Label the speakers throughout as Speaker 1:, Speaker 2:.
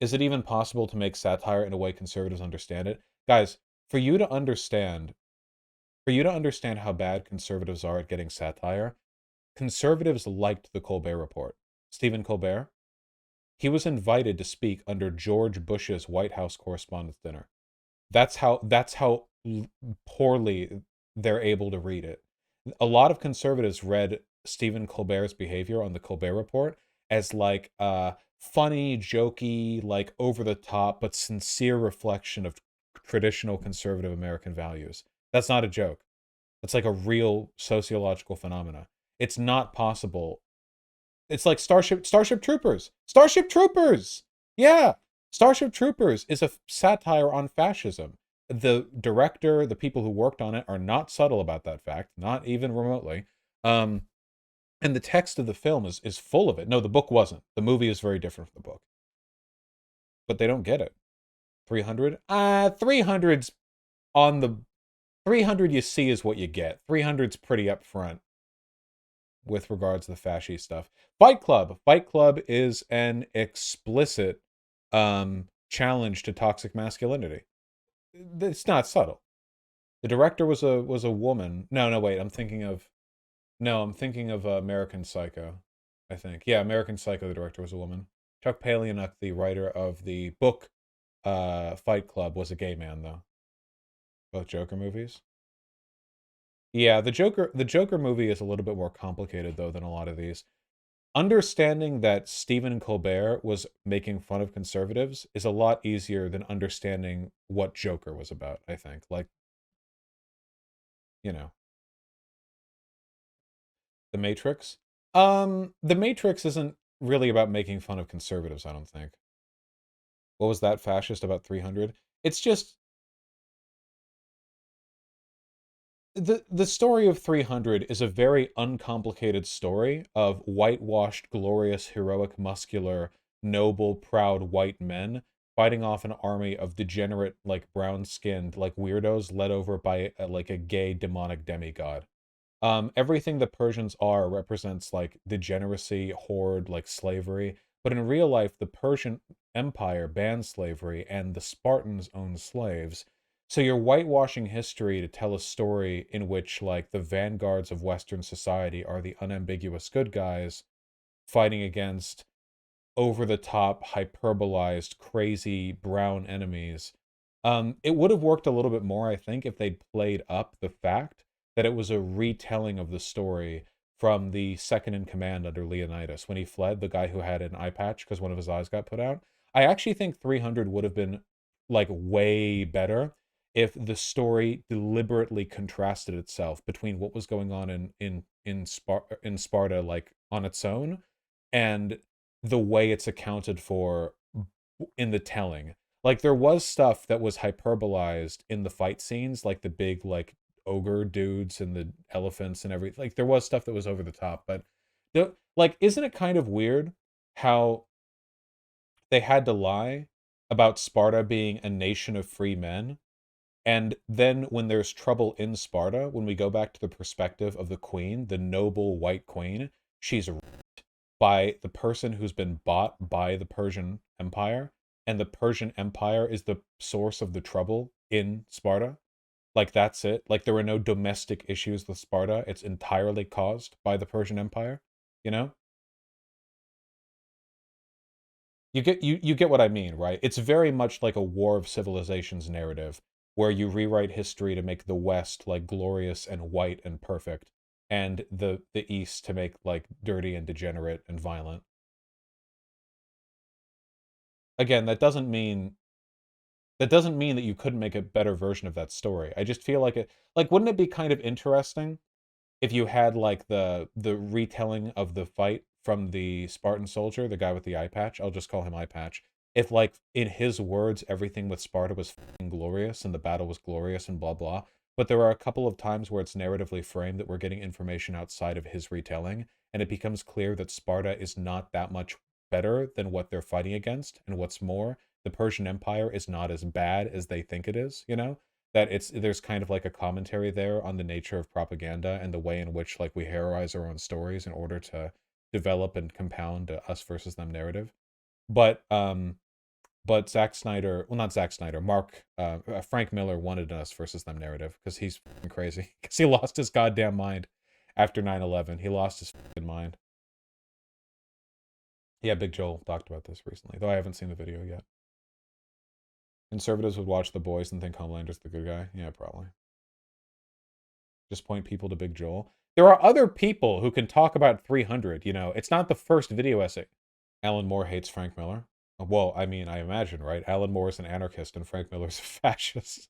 Speaker 1: Is it even possible to make satire in a way conservatives understand it? Guys, for you to understand, for you to understand how bad conservatives are at getting satire, conservatives liked the Colbert Report. Stephen Colbert, he was invited to speak under George Bush's White House Correspondents' Dinner. That's how poorly they're able to read it. A lot of conservatives read Stephen Colbert's behavior on the Colbert Report as like a funny, jokey, like over the top but sincere reflection of traditional conservative American values. That's not a joke. That's like a real sociological phenomena. It's not possible. It's like Starship Troopers. Starship Troopers. Yeah. Starship Troopers is a satire on fascism. The director, the people who worked on it are not subtle about that fact, not even remotely. Um and the text of the film is full of it. No, the book wasn't. The movie is very different from the book. But they don't get it. 300? 300's on the 300 you see is what you get. 300's pretty upfront with regards to the fascist stuff. Fight Club. Fight Club is an explicit challenge to toxic masculinity. It's not subtle. The director was a woman. No, no, wait. I'm thinking of American Psycho. I think. Yeah, American Psycho. The director was a woman. Chuck Palahniuk, the writer of the book Fight Club, was a gay man though. Both Joker movies. Yeah, the Joker movie is a little bit more complicated though than a lot of these. Understanding that Stephen Colbert was making fun of conservatives is a lot easier than understanding what Joker was about, I think. Like, you know, The Matrix. The Matrix isn't really about making fun of conservatives, I don't think. What was that fascist about 300? It's just the story of 300 is a very uncomplicated story of whitewashed, glorious, heroic, muscular, noble, proud white men fighting off an army of degenerate, like brown-skinned, like weirdos led over by like a gay demonic demigod. Everything the Persians are represents like degeneracy, horde, like slavery. But in real life, the Persian Empire banned slavery and the Spartans owned slaves. So you're whitewashing history to tell a story in which like the vanguards of Western society are the unambiguous good guys fighting against over the top, hyperbolized, crazy brown enemies. It would have worked a little bit more, I think, if they'd played up the fact that it was a retelling of the story from the second in command under Leonidas when he fled, the guy who had an eye patch because one of his eyes got put out. I actually think 300 would have been like way better if the story deliberately contrasted itself between what was going on in Sparta like on its own and the way it's accounted for in the telling. Like there was stuff that was hyperbolized in the fight scenes, like the big like ogre dudes and the elephants and everything. Like there was stuff that was over the top, but like isn't it kind of weird how they had to lie about Sparta being a nation of free men? And then when there's trouble in Sparta, when we go back to the perspective of the queen, the noble white queen, she's by the person who's been bought by the Persian Empire, and the Persian Empire is the source of the trouble in Sparta. Like that's it. Like there were no domestic issues with Sparta. It's entirely caused by the Persian Empire, you know? You get what I mean, right? It's very much like a war of civilizations narrative where you rewrite history to make the West like glorious and white and perfect and the East to make like dirty and degenerate and violent. Again, that doesn't mean that you couldn't make a better version of that story. I just feel like it like wouldn't it be kind of interesting if you had like the retelling of the fight from the Spartan soldier, the guy with the eye patch, I'll just call him eye patch. If like in his words everything with Sparta was glorious and the battle was glorious and blah blah, but there are a couple of times where it's narratively framed that we're getting information outside of his retelling and it becomes clear that Sparta is not that much better than what they're fighting against, and what's more, the Persian Empire is not as bad as they think it is, you know? That it's there's kind of like a commentary there on the nature of propaganda and the way in which like we heroize our own stories in order to develop and compound a us versus them narrative. But But Zack Snyder, well, not Zack Snyder, Frank Miller wanted an us versus them narrative because he's fucking crazy. Because he lost his goddamn mind after 9/11. He lost his fucking mind. Yeah, Big Joel talked about this recently, though I haven't seen the video yet. Conservatives would watch The Boys and think Homelander's the good guy. Yeah, probably. Just point people to Big Joel. There are other people who can talk about 300, you know. It's not the first video essay. Alan Moore hates Frank Miller. Well, I mean, I imagine, right? Alan Moore is an anarchist and Frank Miller's a fascist.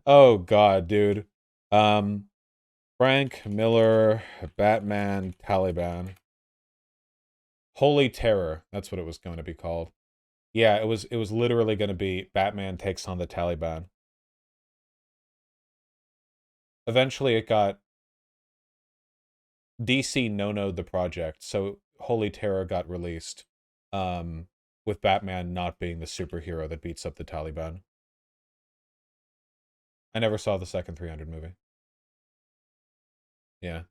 Speaker 1: Oh god, dude. Um Frank Miller, Batman, Taliban. Holy Terror. That's what it was going to be called. Yeah, it was literally going to be Batman takes on the Taliban. Eventually it got DC no-no'd the project, so Holy Terror got released. With Batman not being the superhero that beats up the Taliban. I never saw the second 300 movie. Yeah.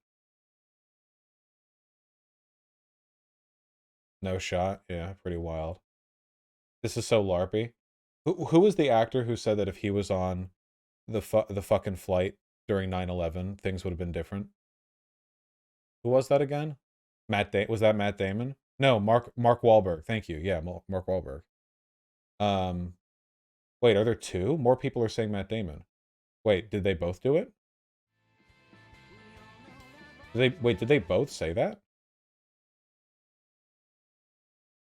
Speaker 1: No shot. Yeah, pretty wild. This is so LARPy. Who was the actor who said that if he was on the fucking flight during 9/11, things would have been different? Who was that again? Was that Matt Damon? No, Mark Wahlberg. Thank you. Yeah, Mark Wahlberg. Um, wait, are there two? More people are saying Matt Damon. Wait, did they both do it? Did they both say that?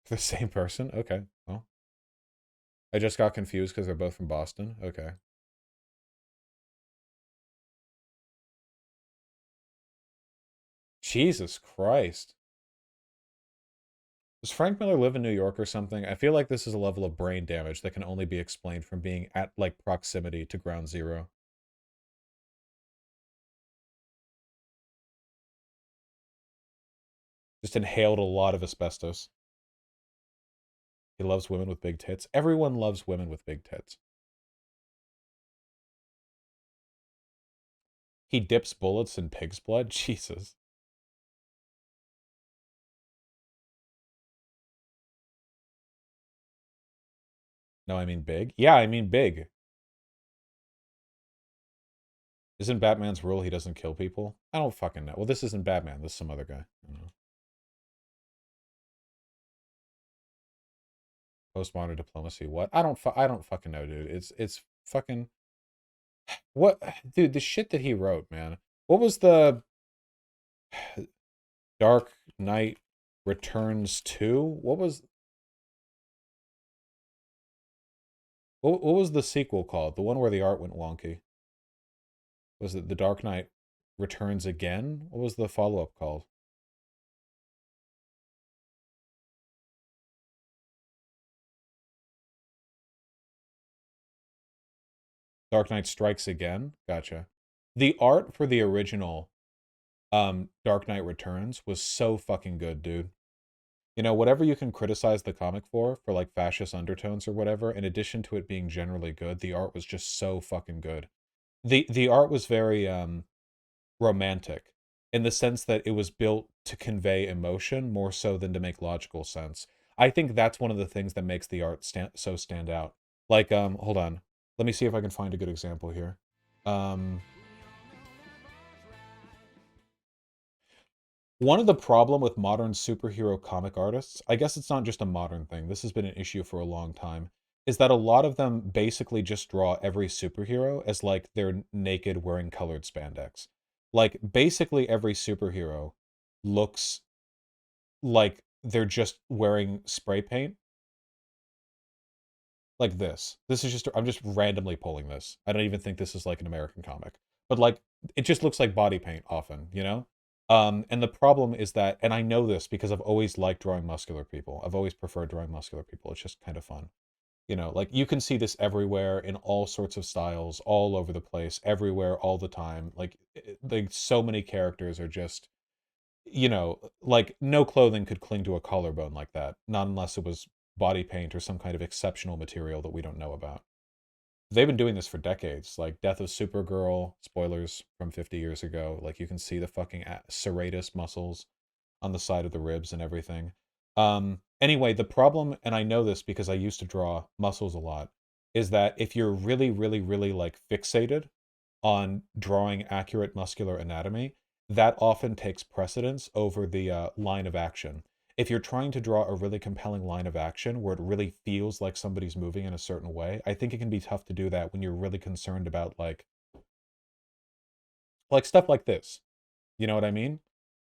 Speaker 1: The same person? Okay. Well, I just got confused because they're both from Boston. Okay. Jesus Christ. Does Frank Miller live in New York or something? I feel like this is a level of brain damage that can only be explained from being at, like, proximity to ground zero. Just inhaled a lot of asbestos. He loves women with big tits. Everyone loves women with big tits. He dips bullets in pig's blood? Jesus. No, I mean big. Yeah, I mean big. Isn't Batman's rule he doesn't kill people? I don't fucking know. Well, this isn't Batman. This is some other guy. I don't know. Postmodern diplomacy. What? I don't fucking know, dude. It's fucking what, dude? The shit that he wrote, man. What was the Dark Knight Returns 2? What was the sequel called? The one where the art went wonky. Was it The Dark Knight Returns Again? What was the follow-up called? Dark Knight Strikes Again? Gotcha. The art for the original Dark Knight Returns was so fucking good, dude. You know, whatever you can criticize the comic for like fascist undertones or whatever, in addition to it being generally good, the art was just so fucking good. The art was very romantic in the sense that it was built to convey emotion more so than to make logical sense. I think that's one of the things that makes the art stand out. Like hold on. Let me see if I can find a good example here. Um One of the problem with modern superhero comic artists, I guess it's not just a modern thing, this has been an issue for a long time, is that a lot of them basically just draw every superhero as like they're naked wearing colored spandex. Like basically every superhero looks like they're just wearing spray paint like this. This is just I'm just randomly pulling this. I don't even think this is like an American comic. But like it just looks like body paint often, you know? And the problem is that, and I know this because I've always liked drawing muscular people. I've always preferred drawing muscular people. It's just kind of fun. You know, like you can see this everywhere in all sorts of styles, all over the place, everywhere, all the time. Like so many characters are just, you know, like no clothing could cling to a collarbone like that, not unless it was body paint or some kind of exceptional material that we don't know about. They've been doing this for decades. Like Death of Supergirl, spoilers from 50 years ago. Like you can see the fucking serratus muscles on the side of the ribs and everything. Anyway, the problem, and I know this because I used to draw muscles a lot, is that if you're really, really, really like fixated on drawing accurate muscular anatomy, that often takes precedence over the line of action. If you're trying to draw a really compelling line of action where it really feels like somebody's moving in a certain way, I think it can be tough to do that when you're really concerned about like stuff like this. You know what I mean?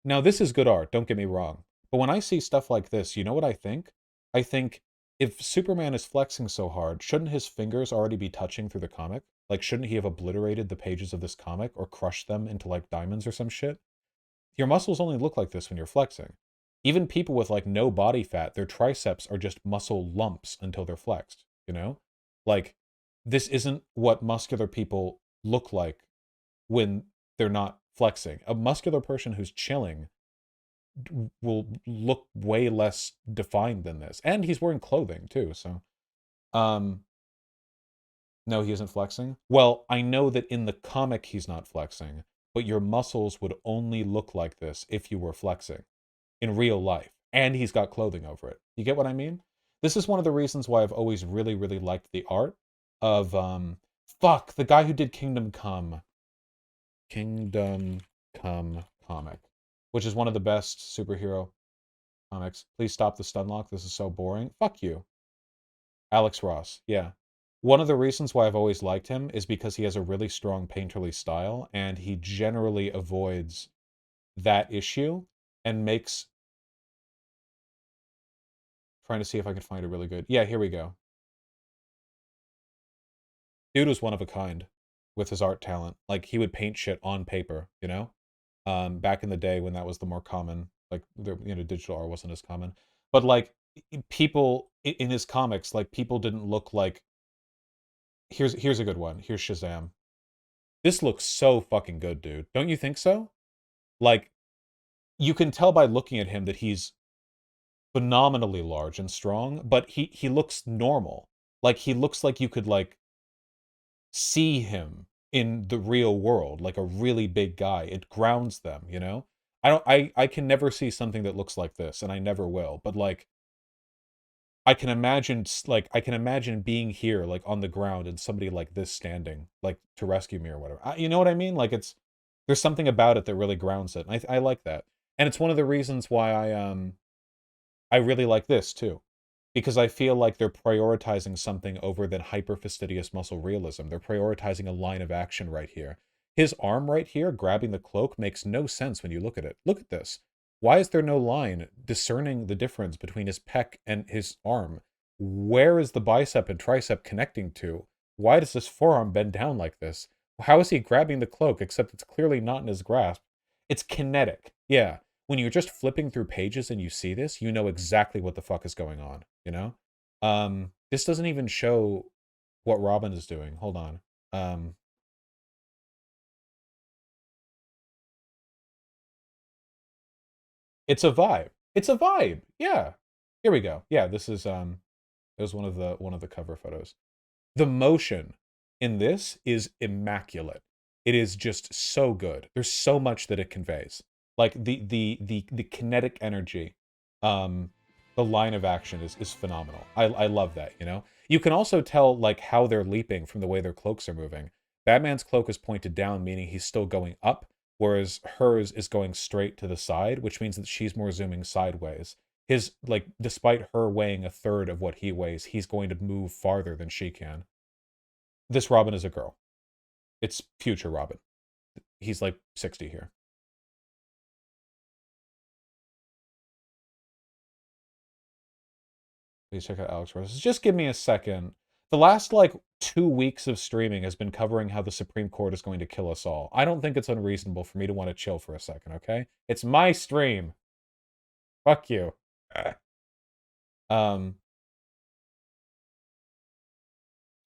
Speaker 1: Now, this is good art, don't get me wrong. But when I see stuff like this, you know what I think? I think if Superman is flexing so hard, shouldn't his fingers already be touching through the comic? Like, shouldn't he have obliterated the pages of this comic or crushed them into like diamonds or some shit? Your muscles only look like this when you're flexing. Even people with like no body fat, their triceps are just muscle lumps until they're flexed, you know? Like, this isn't what muscular people look like when they're not flexing. A muscular person who's chilling will look way less defined than this. And he's wearing clothing too, so um no, he isn't flexing. Well, I know that in the comic he's not flexing, but your muscles would only look like this if you were flexing in real life. And he's got clothing over it. You get what I mean? This is one of the reasons why I've always really, really liked the art of fuck, the guy who did Kingdom Come. Kingdom Come comic, which is one of the best superhero comics. Please stop the stunlock. This is so boring. Fuck you. Alex Ross. Yeah. One of the reasons why I've always liked him is because he has a really strong painterly style and he generally avoids that issue and makes trying to see if I can find it really good. Yeah, here we go. Dude was one of a kind with his art talent. Like he would paint shit on paper, you know? Back in the day when that was the more common, like digital art wasn't as common. But like people in his comics, like people didn't look like here's a good one. Here's Shazam. This looks so fucking good, dude. Don't you think so? Like you can tell by looking at him that he's phenomenally large and strong, but he looks normal. Like he looks like you could like see him in the real world, like a really big guy. It grounds them, you know? I can never see something that looks like this, and I never will. But like I can imagine being here like on the ground and somebody like this standing like to rescue me or whatever. You know what I mean? Like it's there's something about it that really grounds it. And I like that. And it's one of the reasons why I really like this too. Because I feel like they're prioritizing something over than hyper fastidious muscle realism. They're prioritizing a line of action right here. His arm right here, grabbing the cloak, makes no sense when you look at it. Look at this. Why is there no line discerning the difference between his pec and his arm? Where is the bicep and tricep connecting to? Why does his forearm bend down like this? How is he grabbing the cloak, except it's clearly not in his grasp? It's kinetic. Yeah. When you're just flipping through pages and you see this, you know exactly what the fuck is going on, you know? This doesn't even show what Robin is doing. Hold on. It's a vibe. It's a vibe. Yeah. Here we go. Yeah, this is it was one of the cover photos. The motion in this is immaculate. It is just so good. There's so much that it conveys. Like the kinetic energy, um, the line of action is phenomenal. I love that, you know? You can also tell like how they're leaping from the way their cloaks are moving. Batman's cloak is pointed down, meaning he's still going up, whereas hers is going straight to the side, which means that she's more zooming sideways. His like despite her weighing a third of what he weighs, he's going to move farther than she can. This Robin is a girl. It's future Robin. He's like 60 here. Please check out Alex Rose. Just give me a second. The last like 2 weeks of streaming has been covering how the Supreme Court is going to kill us all. I don't think it's unreasonable for me to want to chill for a second, okay? It's my stream. Fuck you. Um,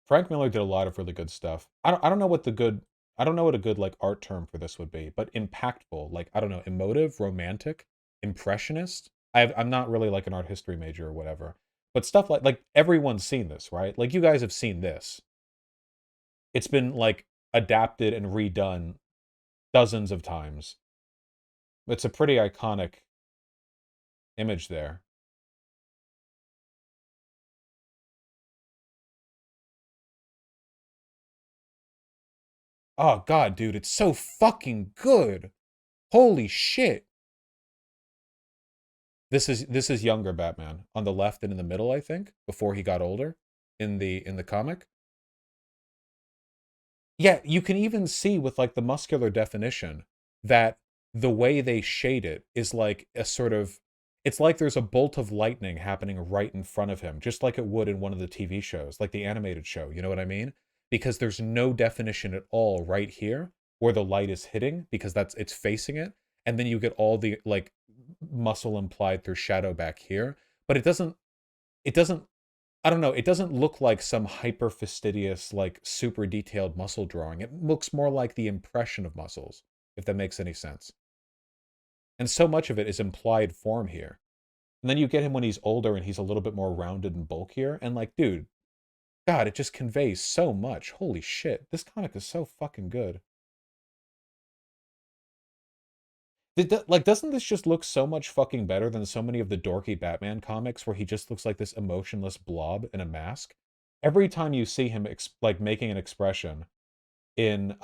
Speaker 1: Frank Miller did a lot of really good stuff. I don't know what the good I don't know what a good like art term for this would be, but impactful, like I don't know, emotive, romantic, impressionist. I'm not really like an art history major or whatever, but stuff like everyone's seen this, right? Like you guys have seen this. It's been like adapted and redone dozens of times. It's a pretty iconic image there. Oh god, dude, it's so fucking good. Holy shit. This is younger Batman on the left and in the middle, I think, before he got older in the comic. Yeah, you can even see with like the muscular definition that the way they shade it is like a sort of, it's like there's a bolt of lightning happening right in front of him, just like it would in one of the TV shows, like the animated show, you know what I mean? Because there's no definition at all right here where the light is hitting because it's facing it, and then you get all the like muscle implied through shadow back here, but it doesn't I don't know, it doesn't look like some hyper fastidious, like super detailed muscle drawing. It looks more like the impression of muscles, if that makes any sense. And so much of it is implied form here. And then you get him when he's older and he's a little bit more rounded and bulkier. And like, dude, God, it just conveys so much. Holy shit. This comic is so fucking good. Like, doesn't this just look so much fucking better than so many of the dorky Batman comics where he just looks like this emotionless blob in a mask? Every time you see him like making an expression in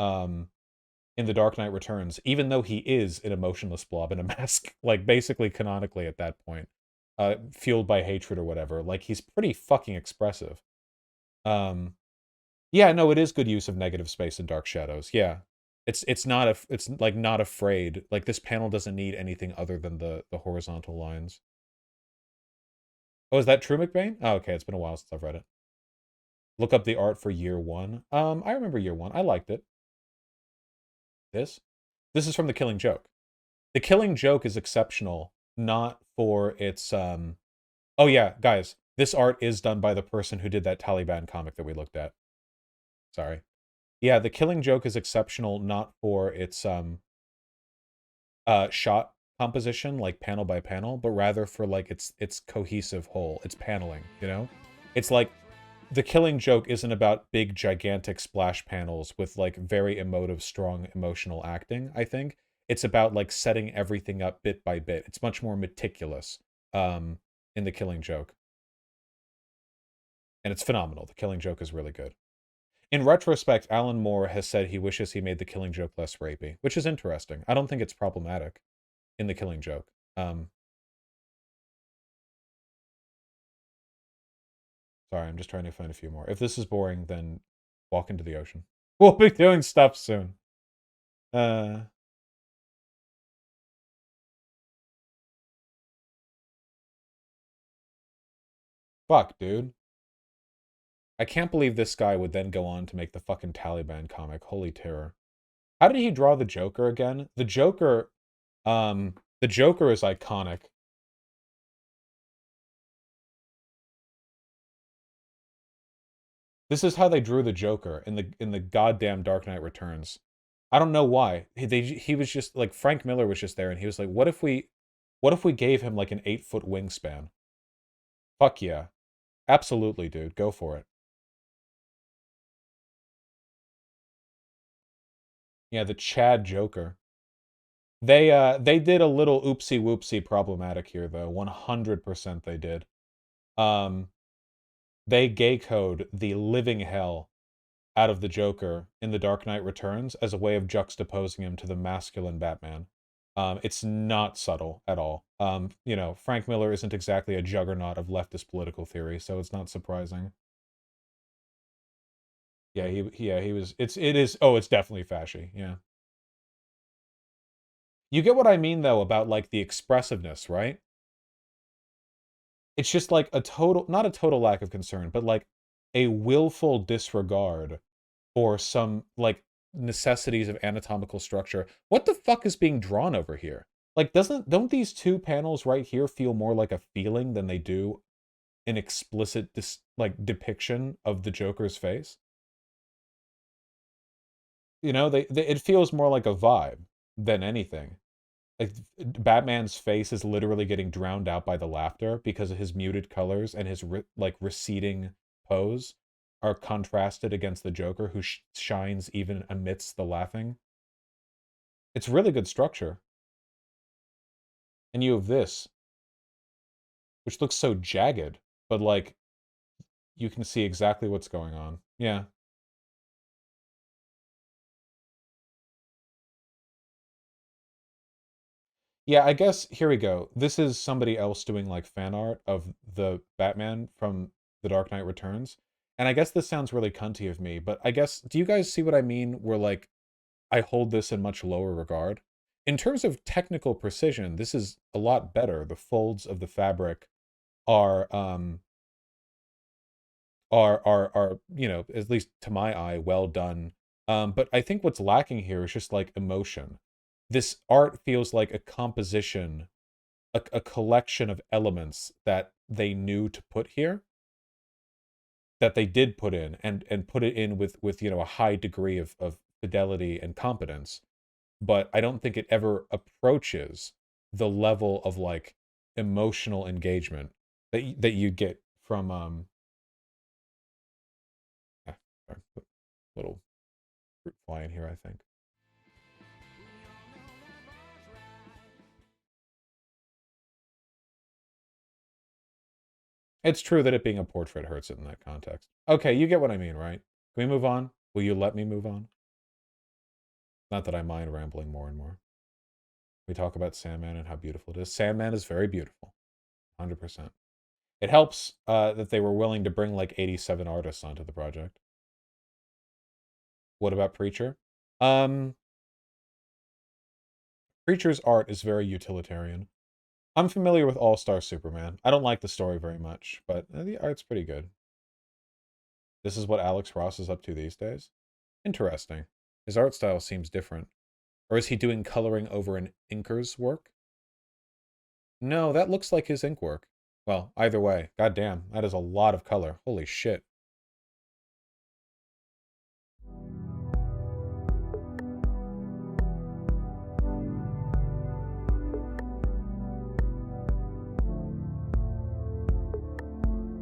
Speaker 1: in The Dark Knight Returns, even though he is an emotionless blob in a mask, like basically canonically at that point, fueled by hatred or whatever, like he's pretty fucking expressive. Um, yeah, no, it is good use of negative space and dark shadows. Yeah, it's like not afraid. Like this panel doesn't need anything other than the horizontal lines. Oh, is that true, McBain? Oh, okay, it's been a while since I've read it. Look up the art for year one. I remember year one. I liked it. This? This is from The Killing Joke. The Killing Joke is exceptional, not for its oh yeah, guys, this art is done by the person who did that Taliban comic that we looked at. Sorry. Yeah, The Killing Joke is exceptional not for its shot composition, like panel by panel, but rather for like its cohesive whole, its paneling, you know? It's like The Killing Joke isn't about big gigantic splash panels with like very emotive strong emotional acting, I think. It's about like setting everything up bit by bit. It's much more meticulous in The Killing Joke. And it's phenomenal. The Killing Joke is really good. In retrospect, Alan Moore has said he wishes he made The Killing Joke less rapey, which is interesting. I don't think it's problematic in The Killing Joke. Sorry, I'm just trying to find a few more. If this is boring, then walk into the ocean. We'll be doing stuff soon. Uh, fuck, dude. I can't believe this guy would then go on to make the fucking Taliban comic. Holy terror. How did he draw the Joker again? The Joker is iconic. This is how they drew the Joker in the goddamn Dark Knight Returns. I don't know why. He was just like Frank Miller was just there and he was like, what if we gave him like an 8-foot wingspan? Fuck yeah. Absolutely, dude. Go for it. Yeah, the Chad Joker. They did a little oopsie whoopsie problematic here though. 100% they did. Um they gay code the living hell out of the Joker in The Dark Knight Returns as a way of juxtaposing him to the masculine Batman. It's not subtle at all. Frank Miller isn't exactly a juggernaut of leftist political theory, so it's not surprising. Yeah, he was. It's definitely fashy. Yeah, you get what I mean though about like the expressiveness, right? It's just like not a total lack of concern, but like a willful disregard for some like necessities of anatomical structure. What the fuck is being drawn over here? Like, don't these two panels right here feel more like a feeling than they do an explicit like depiction of the Joker's face? It feels more like a vibe than anything. Like Batman's face is literally getting drowned out by the laughter because of his muted colors and his like receding pose are contrasted against the Joker who shines even amidst the laughing. It's really good structure. And you have this, which looks so jagged, but like you can see exactly what's going on. Yeah. Yeah, I guess here we go. This is somebody else doing like fan art of the Batman from The Dark Knight Returns. And I guess this sounds really cunty of me, but I guess do you guys see what I mean? Where like I hold this in much lower regard. In terms of technical precision, this is a lot better. The folds of the fabric are you know, at least to my eye, well done. But I think what's lacking here is just like emotion. This art feels like a composition, a collection of elements that they knew to put here, that they did put in, and put it in with you know a high degree of fidelity and competence. But I don't think it ever approaches the level of like emotional engagement that you get from sorry, little fruit fly in here, I think. It's true that it being a portrait hurts it in that context. Okay, you get what I mean, right? Can we move on? Will you let me move on? Not that I mind rambling more and more. We talk about Sandman and how beautiful it is. Sandman is very beautiful, 100%. It helps that they were willing to bring like 87 artists onto the project. What about Preacher? Um, Preacher's art is very utilitarian. I'm familiar with All Star Superman. I don't like the story very much, but the art's pretty good. This is what Alex Ross is up to these days. Interesting. His art style seems different. Or is he doing coloring over an inker's work? No, that looks like his ink work. Well, either way, goddamn, that is a lot of color. Holy shit.